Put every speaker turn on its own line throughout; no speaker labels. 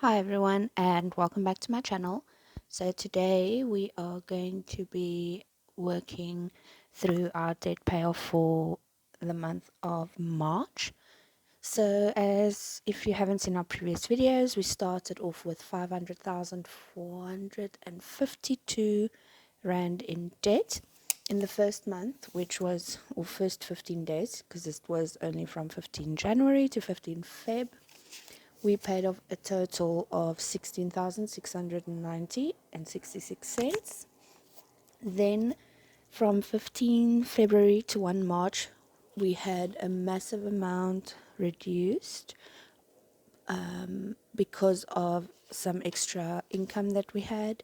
Hi everyone and welcome back to my channel. So today we are going to be working through our debt payoff for the month of March. So as if you haven't seen our previous videos, we started off with 500,452 Rand in debt in the first month, which was, or first 15 days, because it was only from 15 January to 15 Feb. We paid off a total of 16,690 and 66 cents. Then from 15 February to 1 March, we had a massive amount reduced because of some extra income that we had.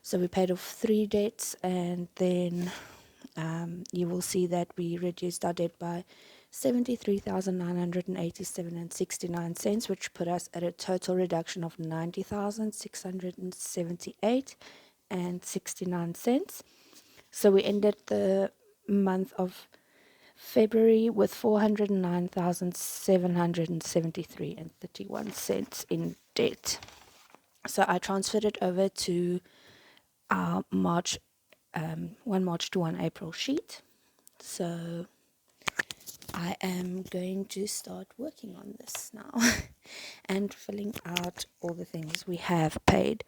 So we paid off 3 debts, and then you will see that we reduced our debt by 73,987 and 69 cents, which put us at a total reduction of 90,678 and 69 cents. So we ended the month of February with 409,773 and 31 cents in debt. So I transferred it over to our March 1 March to 1 April sheet. So I am going to start working on this now and filling out all the things we have paid.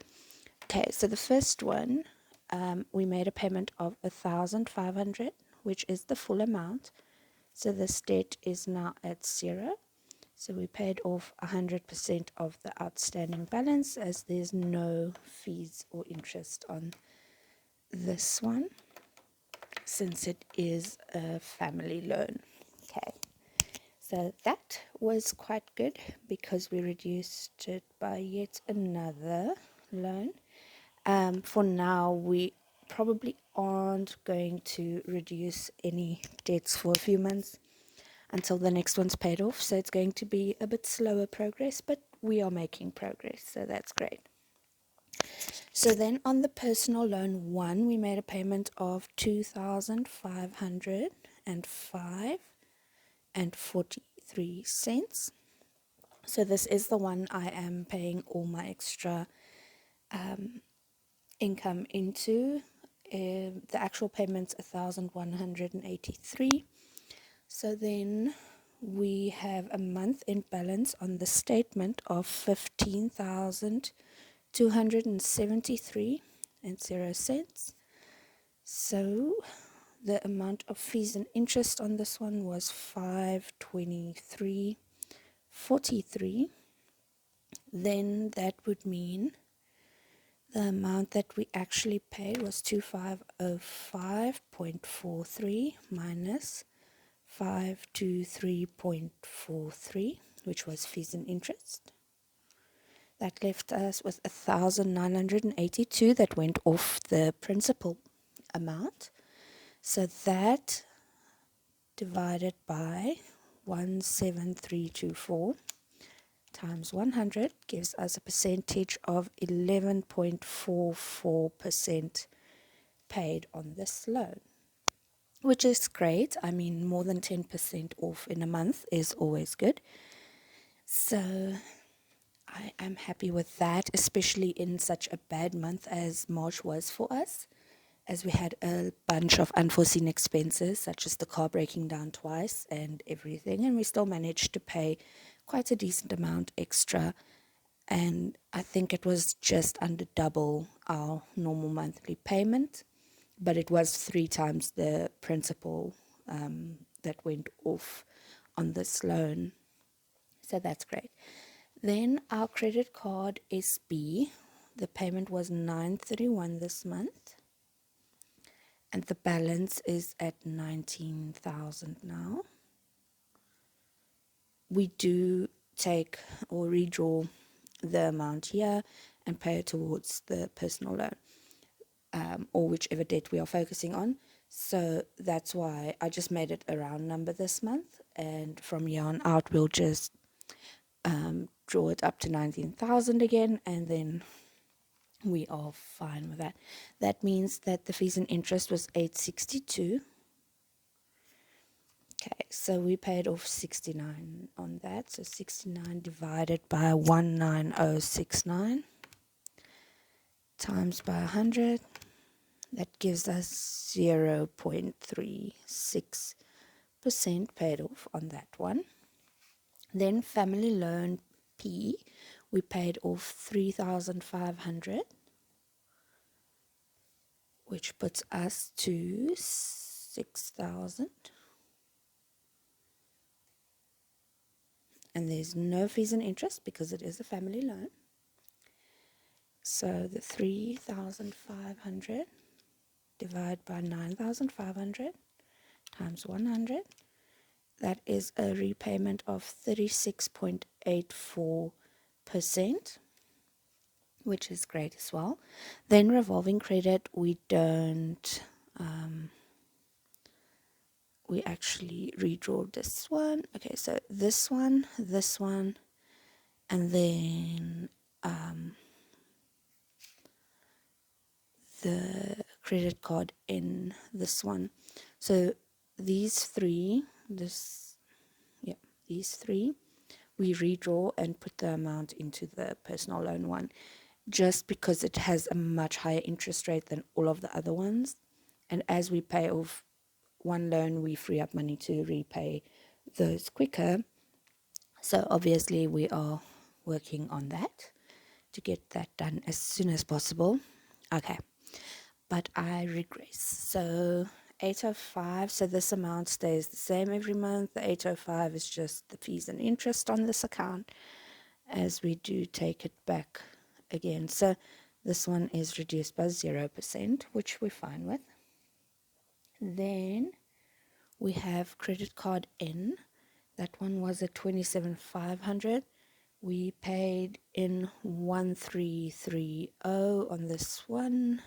Okay, so the first one, we made a payment of 1,500, which is the full amount. So this debt is now at 0. So we paid off 100% of the outstanding balance, as there's no fees or interest on this one, since it is a family loan. Okay. So that was quite good because we reduced it by yet another loan. For now, we probably aren't going to reduce any debts for a few months until the next one's paid off. So it's going to be a bit slower progress, but we are making progress. So that's great. So then on the personal loan one, we made a payment of 2,505 and 43 cents. So this is the one I am paying all my extra income into. The actual payment's 1,183. So then we have a month in balance on the statement of 15,273 and 0 cents. So the amount of fees and interest on this one was 523.43. Then that would mean the amount that we actually paid was 2505.43 minus 523.43, which was fees and interest. That left us with 1,982 that went off the principal amount. So that divided by 17324 times 100 gives us a percentage of 11.44% paid on this loan, which is great. I mean, more than 10% off in a month is always good. So I am happy with that, especially in such a bad month as March was for us, as we had a bunch of unforeseen expenses, such as the car breaking down twice and everything, and we still managed to pay quite a decent amount extra, and I think it was just under double our normal monthly payment, but it was 3 times the principal that went off on this loan, so that's great. Then our credit card SB, the payment was 931 this month, and the balance is at 19,000 now. We do take or redraw the amount here and pay it towards the personal loan, or whichever debt we are focusing on. So that's why I just made it a round number this month, and from here on out we'll just draw it up to 19,000 again, and then we are fine with that. That means that the fees and interest was 862. Okay, so we paid off 69 on that. So 69 divided by 19069 times by 100. That gives us 0.36% paid off on that one. Then family loan P, we paid off 3,500, which puts us to 6,000. And there's no fees and interest because it is a family loan. So the 3,500 divided by 9,500 times 100, that is a repayment of 36.84%, which is great as well. Then revolving credit, we don't, we actually redraw this one. Okay, so this one, and then the credit card in this one. So these three, these three, we redraw and put the amount into the personal loan one, just because it has a much higher interest rate than all of the other ones. And as we pay off one loan, we free up money to repay those quicker. So obviously we are working on that to get that done as soon as possible. Okay, but I regress. So 805, so this amount stays the same every month. The 805 is just the fees and interest on this account as we do take it back again. So this one is reduced by 0%, which we're fine with. Then we have credit card N. That one was at 27,500. We paid in 1330 on this one.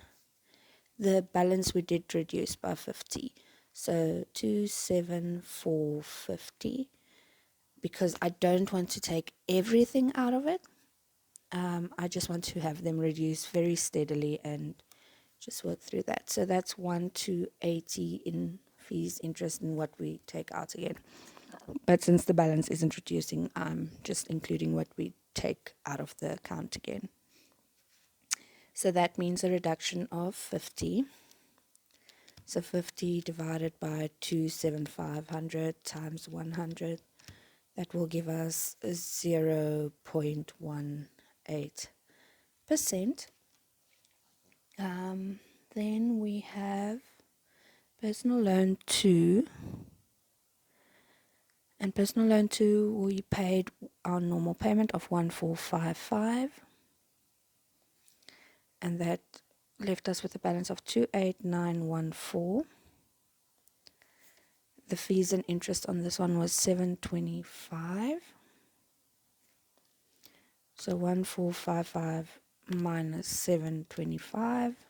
The balance we did reduce by 50. So 27450, because I don't want to take everything out of it. I just want to have them reduce very steadily and just work through that. So that's 1280 in fees, interest, and what we take out again. But since the balance isn't reducing, I'm just including what we take out of the account again. So that means a reduction of 50. So 50 divided by 27500 times 100, that will give us 0.18%. Then we have personal loan 2. And personal loan 2, we paid our normal payment of 1455. And that left us with a balance of 28914. The fees and interest on this one was 725. So 1455 minus 725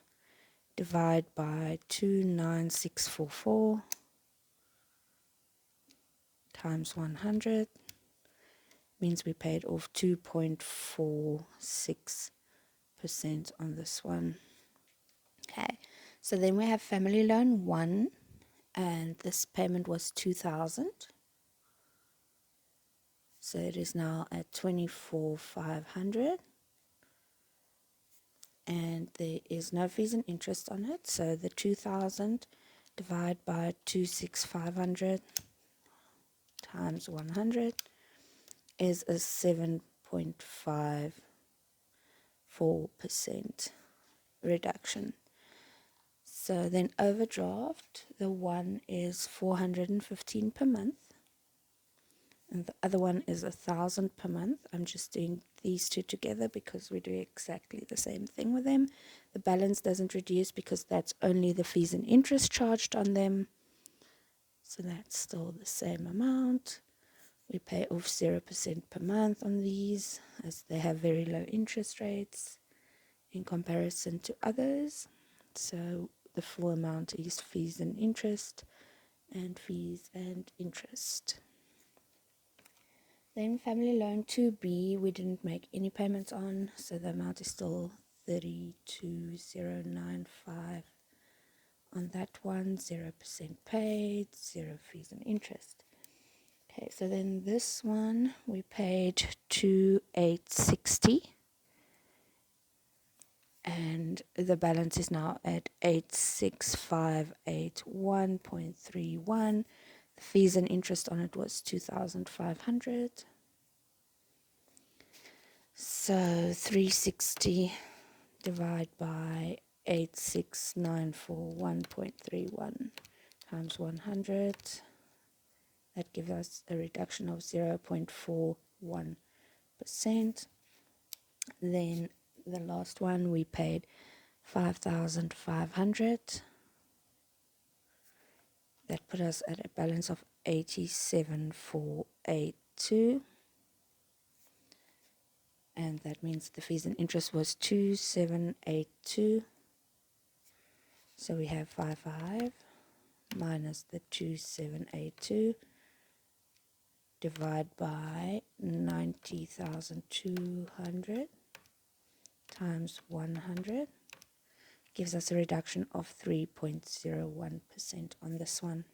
divide by 29644 times 100 means we paid off 2.46% on this one. Okay, so then we have family loan 1, and this payment was 2,000. So it is now at 24,500, and there is no fees and interest on it. So the 2,000 divided by 26,500 times 100 is a 7.54% reduction. So then overdraft, the one is 415 per month, and the other one is 1,000 per month. I'm just doing these two together because we do exactly the same thing with them. The balance doesn't reduce because that's only the fees and interest charged on them. So that's still the same amount. We pay off 0% per month on these as they have very low interest rates in comparison to others. So the full amount is fees and interest, and fees and interest. Then family loan 2B, we didn't make any payments on, so the amount is still 32,095 on that one, 0% paid, 0 fees and interest. Okay, so then this one we paid 2,860, and the balance is now at 86,581.31. The fees and interest on it was 2,500. So 360 divide by 86,941.31 times 100. That gives us a reduction of 0.41%. Then the last one we paid 5,500. That put us at a balance of 87,482. And that means the fees and interest was 2,782. So we have 55 minus the 2,782 divide by 90,200 times 100 gives us a reduction of 3.01% on this one.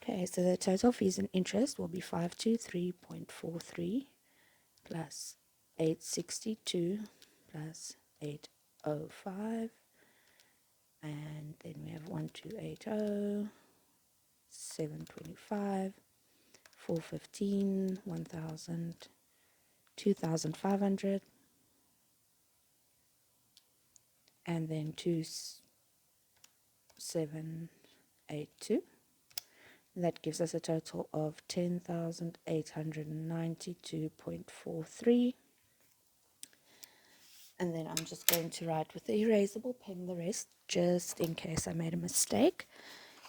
Okay, so the total fees and interest will be 523.43 plus 862 plus 805, and then we have 1280, 725, 415, 1000, 2500, and then 2782. That gives us a total of 10,892.43. And then I'm just going to write with the erasable pen the rest, just in case I made a mistake.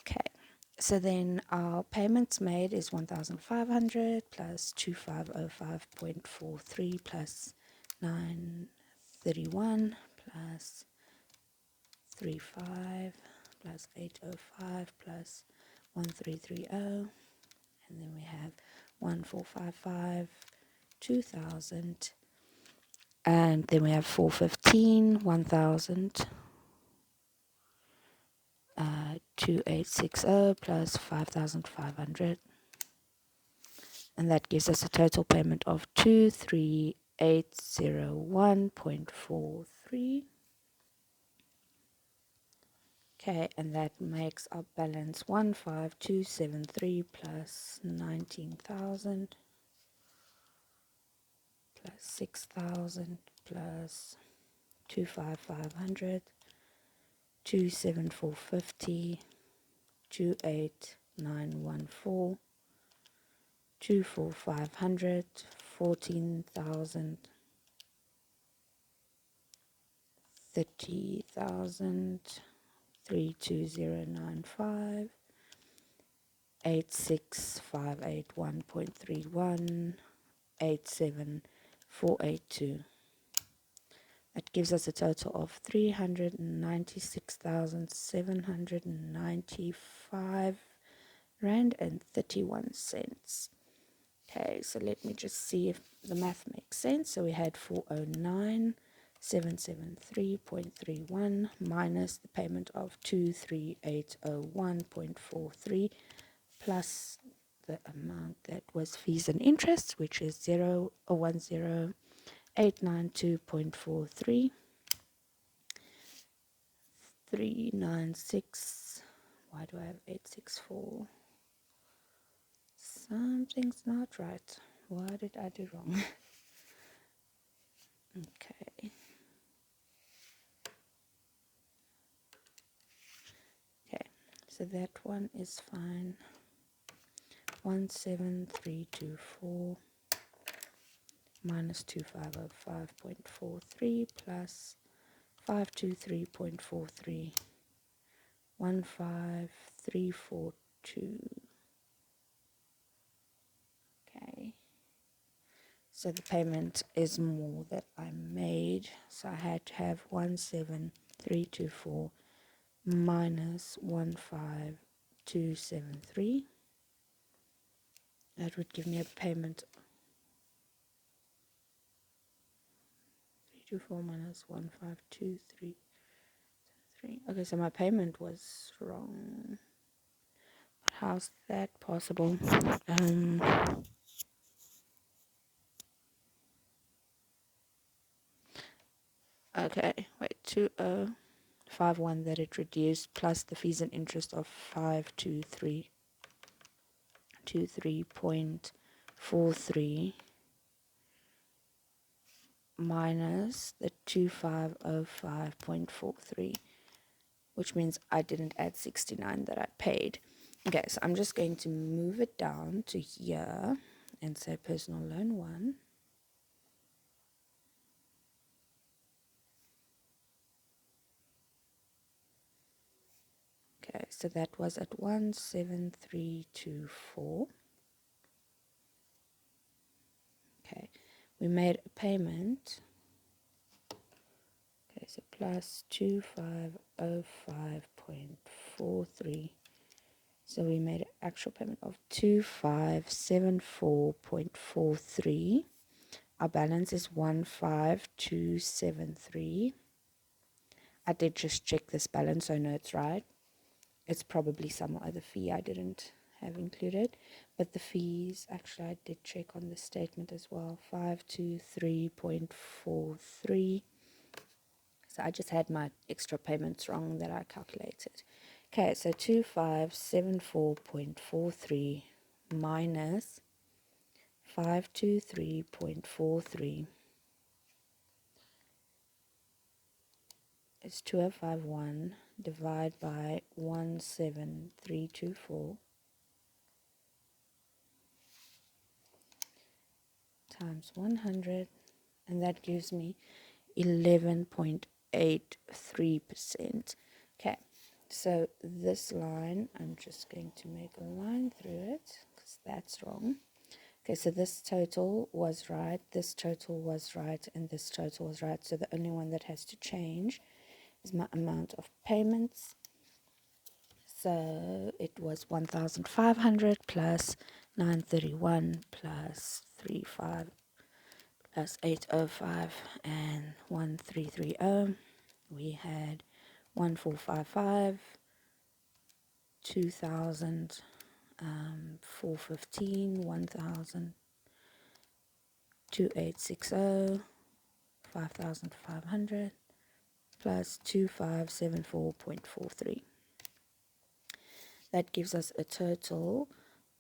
Okay, so then our payments made is 1,500 plus 2,505.43 plus 931 plus 35 plus 805 plus 1330, and then we have 1455, 2,000, and then we have 415, 1,000, 2860 plus 5,500, and that gives us a total payment of 23,801.43. Okay, and that makes our balance 15,273 plus 19,000 plus 6,000 plus 2,500, 2,7,450, 2,8,914, 2,4,500, 14,000, 30,000, 32095, 86,581.31, 87,482. That gives us a total of 396,795 rand and 31 cents. Okay, so let me just see if the math makes sense. So we had 409,773.31 minus the payment of 23,801.43 plus the amount that was fees and interest, which is 10,892.43, 396. Why do I have 864? Something's not right. What did I do wrong? Okay. Okay, so that one is fine. 17324 minus 2505.43 plus 523.43, 15342. Okay, so the payment is more that I made, so I had to have 17324 minus 15273. That would give me a payment 324 minus 1523 3. Okay, so my payment was wrong. But how's that possible? Okay, wait, 2051 that it reduced plus the fees and interest of 523.43 minus the 2505.43, which means I didn't add 69 that I paid. Okay, so I'm just going to move it down to here and say personal loan 1. Okay, so that was at 17324. Okay, we made a payment. Okay, so plus 2505.43. So we made an actual payment of 2574.43. Our balance is 15273. I did just check this balance, so I know it's right. It's probably some other fee I didn't have included, but the fees, actually I did check on the statement as well, 523.43. So I just had my extra payments wrong that I calculated. Okay, so 2574.43 minus 523.43 is 2051 divided by 17324 times 100, and that gives me 11.83%. Okay, so this line, I'm just going to make a line through it because that's wrong. Okay, so this total was right, this total was right, and this total was right. So the only one that has to change is my amount of payments. So it was 1,500 plus 931 plus 35 plus 805 and 1330. We had 1455, 2,000, 415, 1,000, 2860, 5,500 plus 2574.43. That gives us a total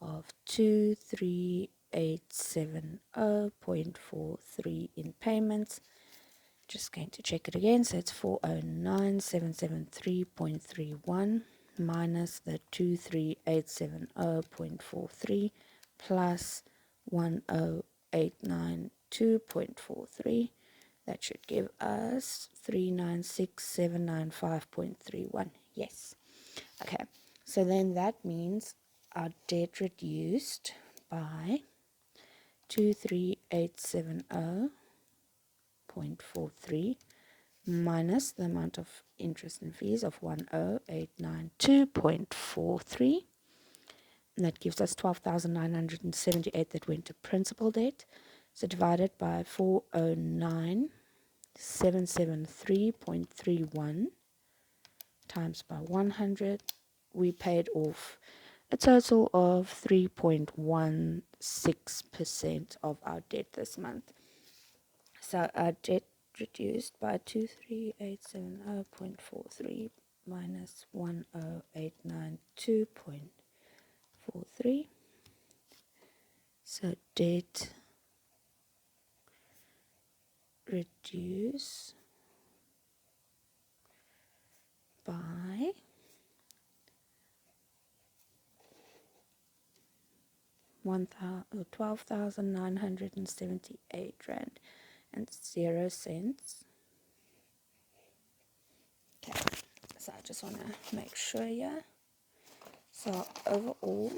of 23870.43 in payments. Just going to check it again. So it's 409,773.31 minus the 23870.43 plus 10892.43. That should give us 396,795.31. Yes. Okay. So then that means our debt reduced by 23870.43 minus the amount of interest and fees of 10892.43. And that gives us 12,978 that went to principal debt. So divided by 409,773.31 times by 100, we paid off a total of 3.16% of our debt this month. So our debt reduced by 23870.43 minus 10892.43. So debt reduce by 12,978 rand and 0 cents. Okay, so I just want to make sure here. So overall,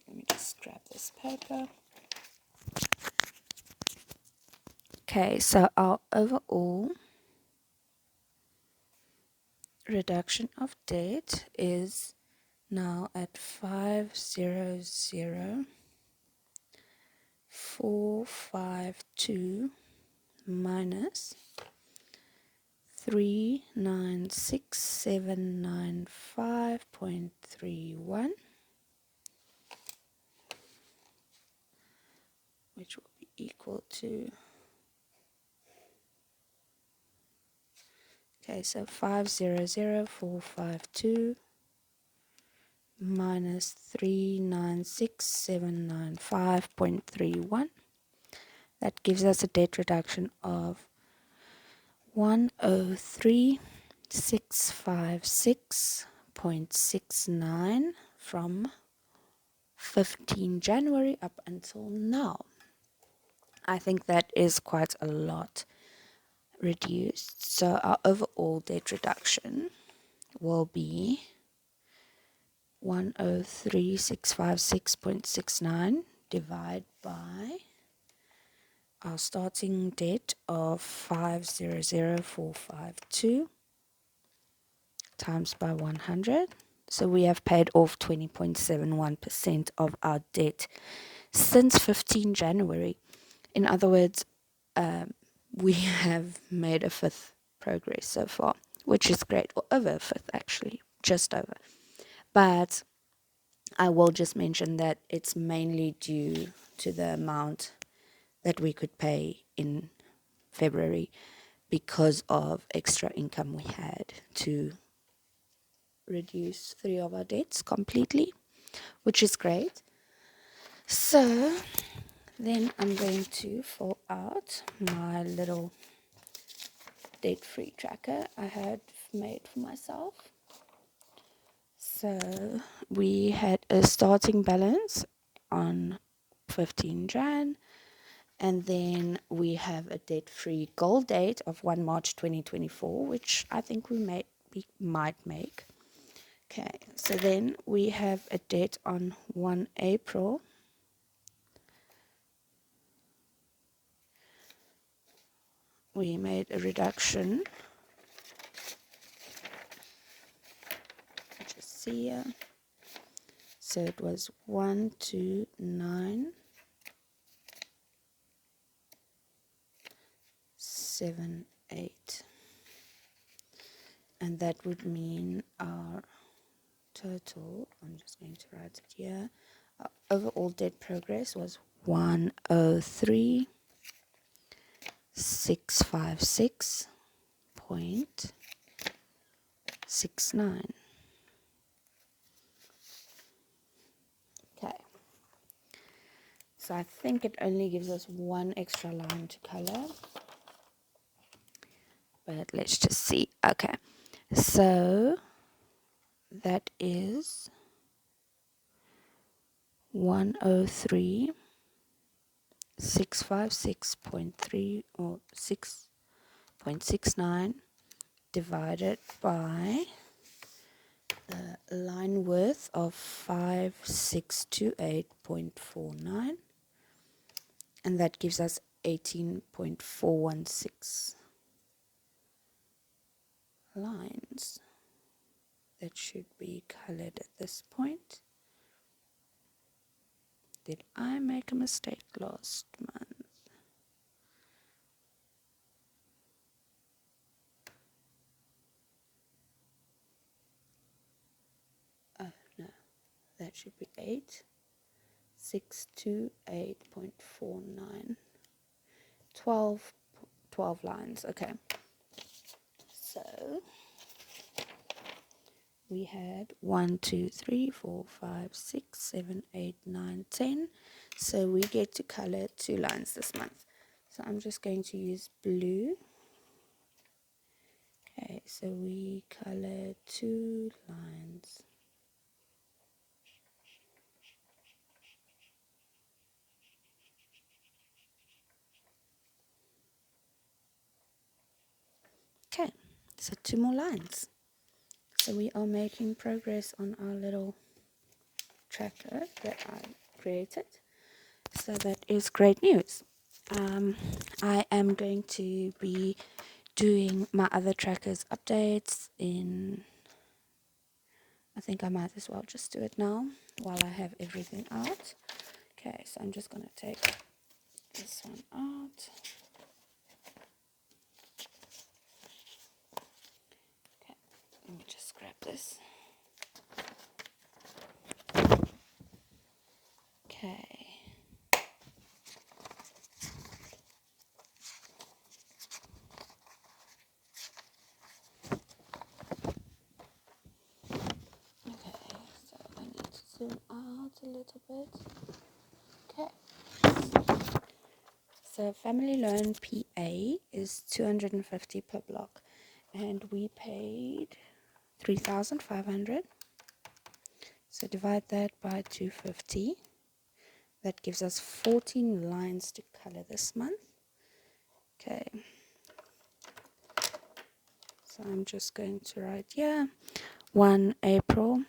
let me just grab this paper. Okay, so our overall reduction of debt is now at 500,452 minus 396,795.31, which will be equal to, okay, so 500,452 minus 396,795.31. That gives us a debt reduction of 103,656.69 from 15 January up until now. I think that is quite a lot reduced. So our overall debt reduction will be 103,656.69 divided by our starting debt of 500,452 times by 100. So we have paid off 20.71% of our debt since 15 January. In other words, we have made a fifth progress so far, which is great, or over a fifth actually, just over. But I will just mention that it's mainly due to the amount that we could pay in February because of extra income we had to reduce 3 of our debts completely, which is great. So then I'm going to fill out my little debt-free tracker I had made for myself. So we had a starting balance on 15 Jan, and then we have a debt-free goal date of 1 March 2024, which I think we might make. Okay, so then we have a debt on 1 April. We made a reduction. Just see here. So it was 129,778. And that would mean our total, I'm just going to write it here, our overall debt progress was 103,656.69. Okay. So I think it only gives us one extra line to color. But let's just see. Okay. So that is 103,656.3 or 6.69 divided by the line width of 5628.49, and that gives us 18.416 lines that should be colored at this point. Did I make a mistake last month? Oh no, that should be 8628.49. 12 lines. Okay, so we had 1, 2, 3, 4, 5, 6, 7, 8, 9, 10. So we get to color 2 lines this month. So I'm just going to use blue. Okay, so we color 2 lines. Okay, so 2 more lines. So we are making progress on our little tracker that I created. So that is great news. I am going to be doing my other trackers updates in, I think I might as well just do it now while I have everything out. Okay, so I'm just going to take this one out. Let me just grab this. Okay. Okay, so I need to zoom out a little bit. Okay. So family loan PA is 250 per block, and we paid 3,500. So divide that by 250. That gives us 14 lines to color this month. Okay. So I'm just going to write here 1 April.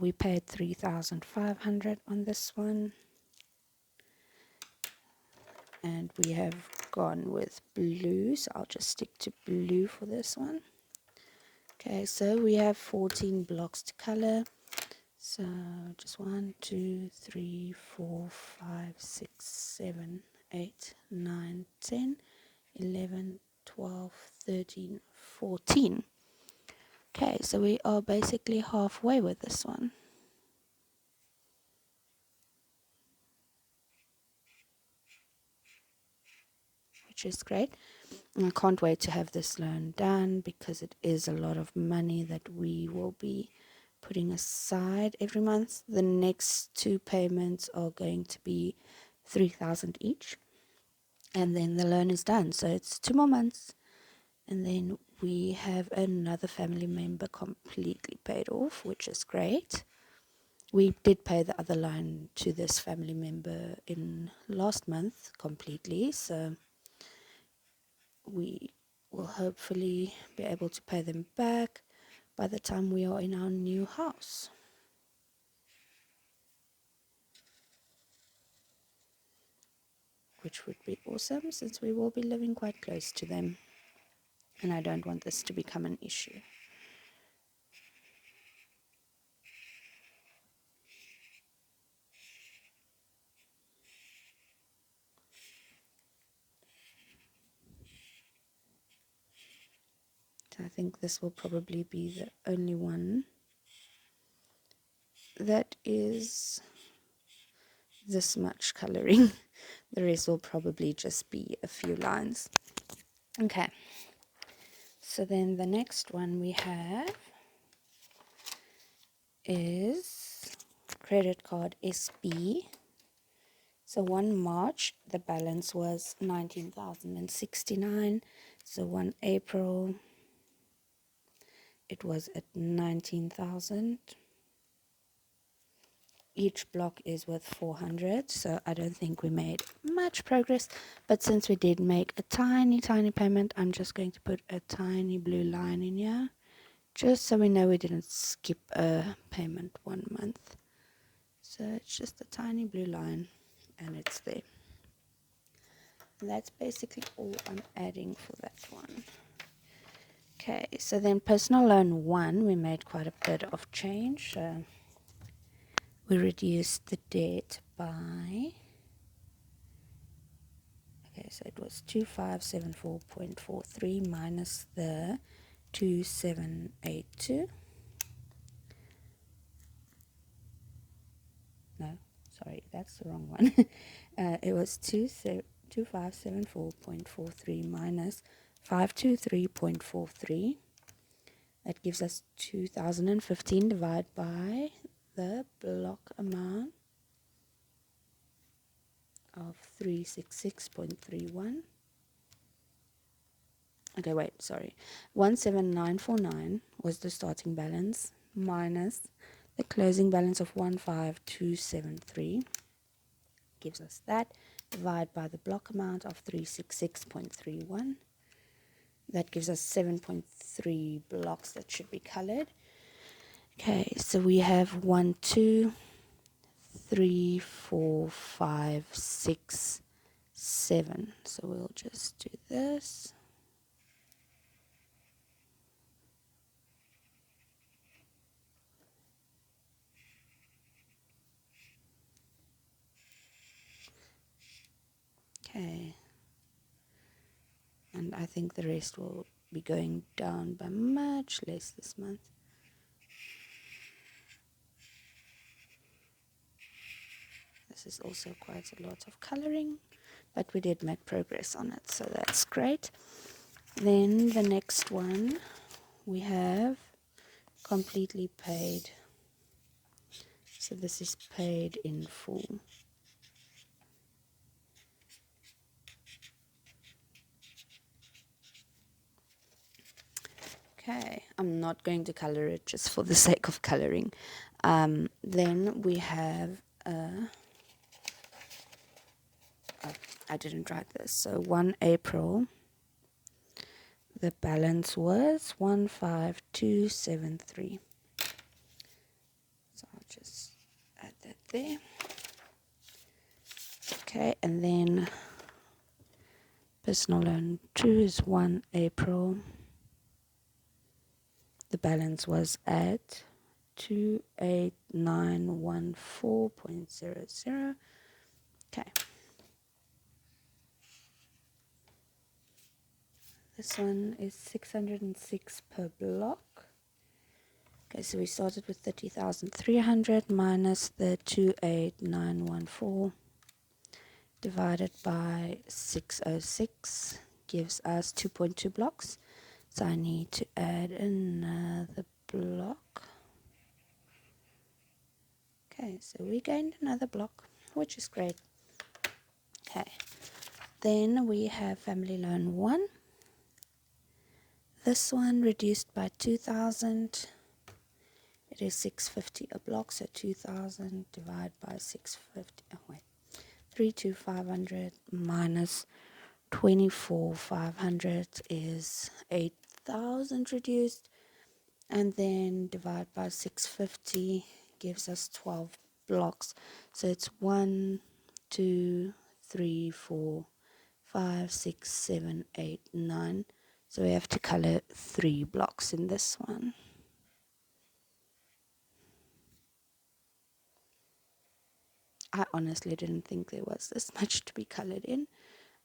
We paid 3,500 on this one. And we have gone with blue, so I'll just stick to blue for this one. Okay, so we have 14 blocks to color. So just 1, 2, 3, 4, 5, 6, 7, 8, 9, 10, 11, 12, 13, 14. Okay, so we are basically halfway with this one, which is great. I can't wait to have this loan done because it is a lot of money that we will be putting aside every month. The next two payments are going to be 3,000 each, and then the loan is done. So it's 2 more months, and then we have another family member completely paid off, which is great. We did pay the other loan to this family member in last month completely, so we will hopefully be able to pay them back by the time we are in our new house, which would be awesome since we will be living quite close to them, and I don't want this to become an issue. So I think this will probably be the only one that is this much coloring. The rest will probably just be a few lines. Okay, so then the next one we have is credit card SB. So 1 March, the balance was 19,069. So 1 April, it was at 19,000. Each block is worth 400, so I don't think we made much progress. But since we did make a tiny payment, I'm just going to put a tiny blue line in here, just so we know we didn't skip a payment 1 month. So it's just a tiny blue line, and it's there. And that's basically all I'm adding for that one. Okay, so then personal loan 1, we made quite a bit of change. So we reduced the debt by, okay, so it was 2574.43 minus the 2782. No, sorry, that's the wrong one. It was 2574.43 minus 523.43. That gives us 2015 divided by the block amount of 366.31. Okay, wait, sorry. 17949 was the starting balance minus the closing balance of 15273. Gives us that. Divide by the block amount of 366.31. That gives us 7.3 blocks that should be colored. Okay, so we have 1, 2, 3, 4, 5, 6, 7. So we'll just do this. Okay. And I think the rest will be going down by much less this month. This is also quite a lot of coloring, but we did make progress on it, so that's great. Then the next one we have completely paid. So this is paid in full. Okay, I'm not going to color it just for the sake of coloring. Then we have, I didn't write this, so 1 April, the balance was 15273. So I'll just add that there. Okay, and then personal loan 2 is 1 April. The balance was at 28914.00. Okay. This one is 606 per block. Okay, so we started with 30,300 minus the 28914 divided by 606 gives us 2.2 blocks. So I need to add another block. Okay, so we gained another block, which is great. Okay, then we have family loan 1. This one reduced by 2,000. It is 650 a block, so 2,000 divided by 650. Oh wait, 32500 minus 24,500 is 8,000 reduced, and then divide by 650 gives us 12 blocks. So it's 1, 2, 3, 4, 5, 6, 7, 8, 9. So we have to color 3 blocks in this one. I honestly didn't think there was this much to be colored in.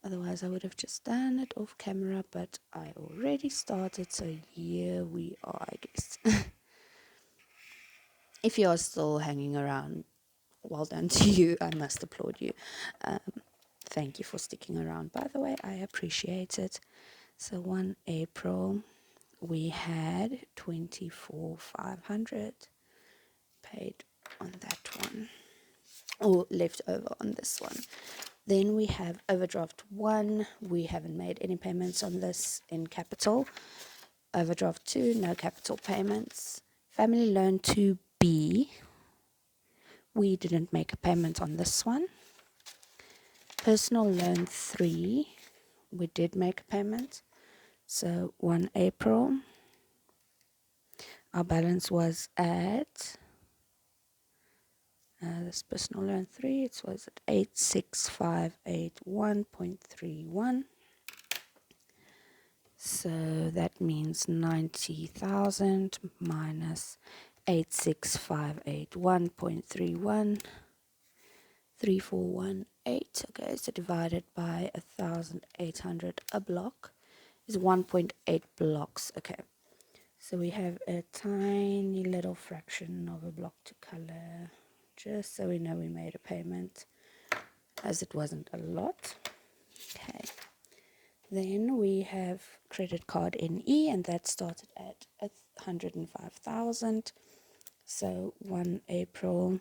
Otherwise, I would have just done it off camera, but I already started, so here we are, I guess. If you are still hanging around, well done to you. I must applaud you. Thank you for sticking around, by the way. I appreciate it. So 1 April, we had 24,500 paid on that one, or left over on this one. Then we have overdraft 1. We haven't made any payments on this in capital. Overdraft 2, no capital payments. Family loan 2B, we didn't make a payment on this one. Personal loan 3, we did make a payment. So 1 April, our balance was at, this personal loan 3, it was at 86,581.31. So that means 90,000 minus 86,581.31, 3418. Okay, so divided by 1,800 a block is 1.8 blocks. Okay, so we have a tiny little fraction of a block to color, just so we know we made a payment, as it wasn't a lot. Okay. Then we have credit card NE, and that started at 105,000. So 1 April,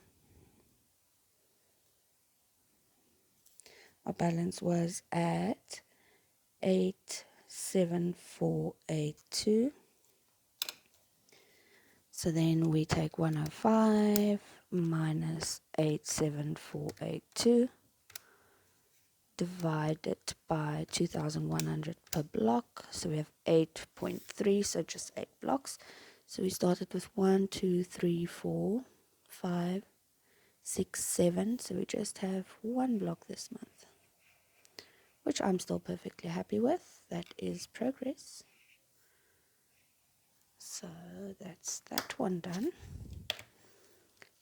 our balance was at 87482. So then we take 105 minus 87482. Divided by 2,100 per block, so we have 8.3, so just 8 blocks. So we started with 1, 2, 3, 4, 5, 6, 7, so we just have 1 block this month, which I'm still perfectly happy with. That is progress. So that's that one done.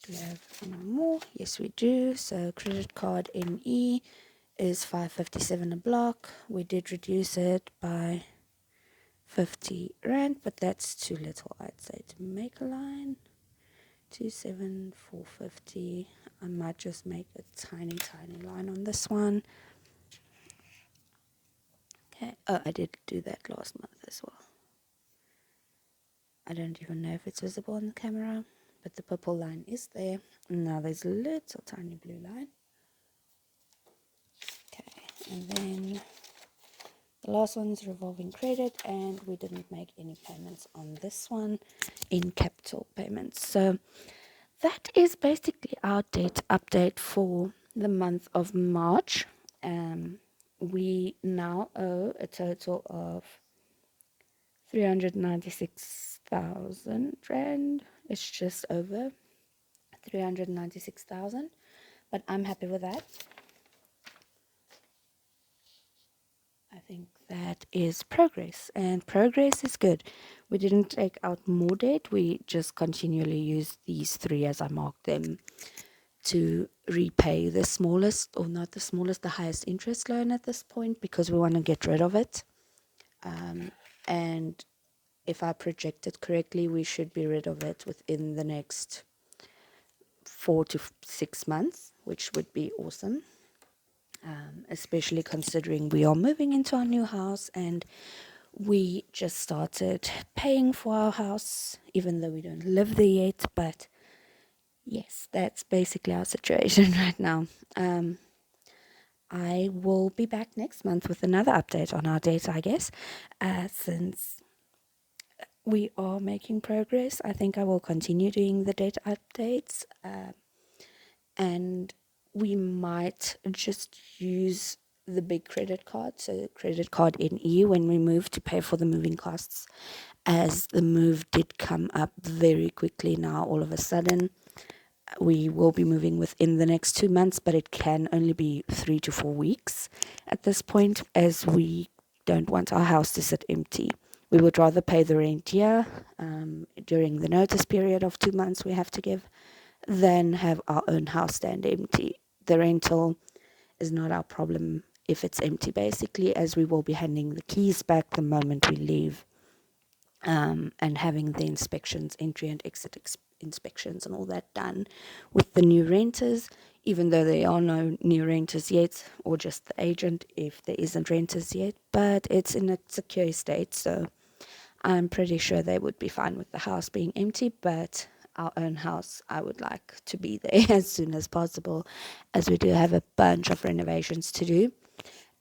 Do we have any more? Yes, we do. So credit card NE is 557 a block. We did reduce it by R50, but that's too little, I'd say, to make a line. 27,450. I might just make a tiny line on this one. Okay. Oh, I did do that last month as well. I don't even know if it's visible on the camera, but the purple line is there. Now there's a little tiny blue line. Okay, and then the last one's revolving credit, and we didn't make any payments on this one in capital payments. So that is basically our date update for the month of March. We now owe a total of 396,000 rand. It's just over 396,000, but I'm happy with that. I think that is progress, and progress is good. We didn't take out more debt. We just continually use these three, as I marked them, to repay the smallest, or not the smallest, the highest interest loan at this point, because we want to get rid of it. And if I projected correctly, we should be rid of it within the next 4 to 6 months, which would be awesome. Especially considering we are moving into our new house and we just started paying for our house, even though we don't live there yet. But yes, that's basically our situation right now. I will be back next month with another update on our date, I guess, since we are making progress. I think I will continue doing the date updates, and we might just use the big credit card, so credit card NE, when we move to pay for the moving costs, as the move did come up very quickly now all of a sudden. We will be moving within the next 2 months, but it can only be 3 to 4 weeks at this point, as we don't want our house to sit empty. We would rather pay the rent here during the notice period of 2 months we have to give, than have our own house stand empty. The rental is not our problem if it's empty, basically, as we will be handing the keys back the moment we leave, and having the inspections, entry and exit inspections and all that done with the new renters, even though there are no new renters yet, or just the agent if there isn't renters yet. But it's in a secure state, so I'm pretty sure they would be fine with the house being empty. But our own house, I would like to be there as soon as possible, as we do have a bunch of renovations to do,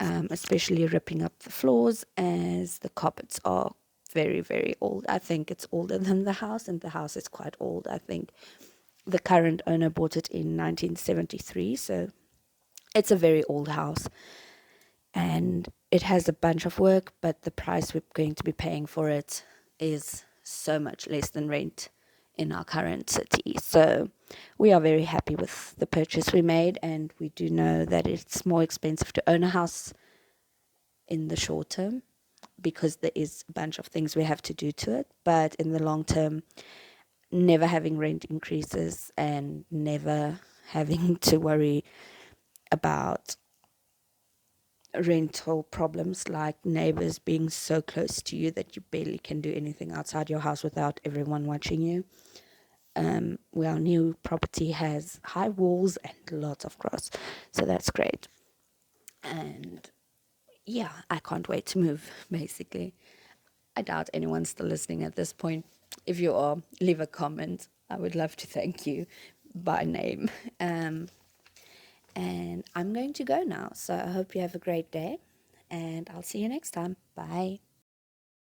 especially ripping up the floors, as the carpets are very, very old. I think it's older than the house, and the house is quite old. I think the current owner bought it in 1973, so it's a very old house, and it has a bunch of work, but the price we're going to be paying for it is so much less than rent in our current city. So we are very happy with the purchase we made, and we do know that it's more expensive to own a house in the short term, because there is a bunch of things we have to do to it. But in the long term, never having rent increases and never having to worry about rental problems, like neighbors being so close to you that you barely can do anything outside your house without everyone watching you. Our new property has high walls and lots of grass, so that's great. And yeah, I can't wait to move, basically. I doubt anyone's still listening at this point. If you are, leave a comment. I would love to thank you by name. And I'm going to go now. So I hope you have a great day, and I'll see you next time. Bye.